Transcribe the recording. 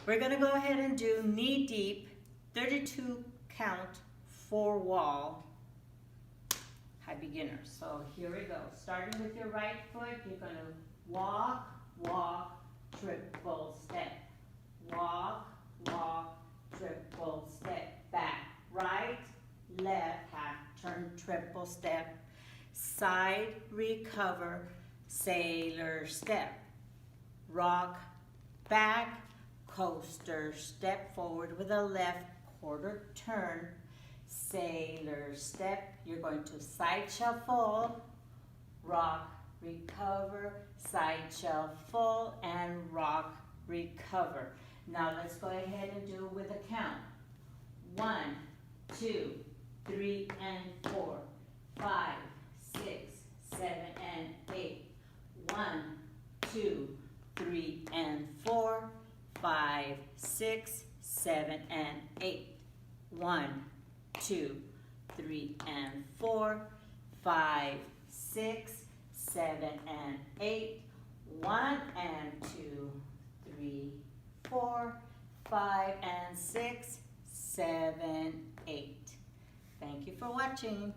We're going to go ahead and do knee deep, 32 count, 4 wall, high beginner. So here we go. Starting with your right foot, you're going to walk, walk, triple step. Walk, walk, triple step. Back, right, left, half turn, triple step. Side, recover, sailor step. Rock, back, coaster, step forward with a left quarter turn, sailor step. You're going to side shuffle, rock, recover, side shuffle, and rock, recover. Now let's go ahead and do it with a count. 1, 2, 3, and 4, 5, 6, 7, and 8. 1, 2, 3, and 4, 5, 6, 7, and 8. 1, 2, 3, and 4, 5, 6, 7, and 8. 1 and 2, 3, 4, 5, and 6, 7, 8. Thank you for watching.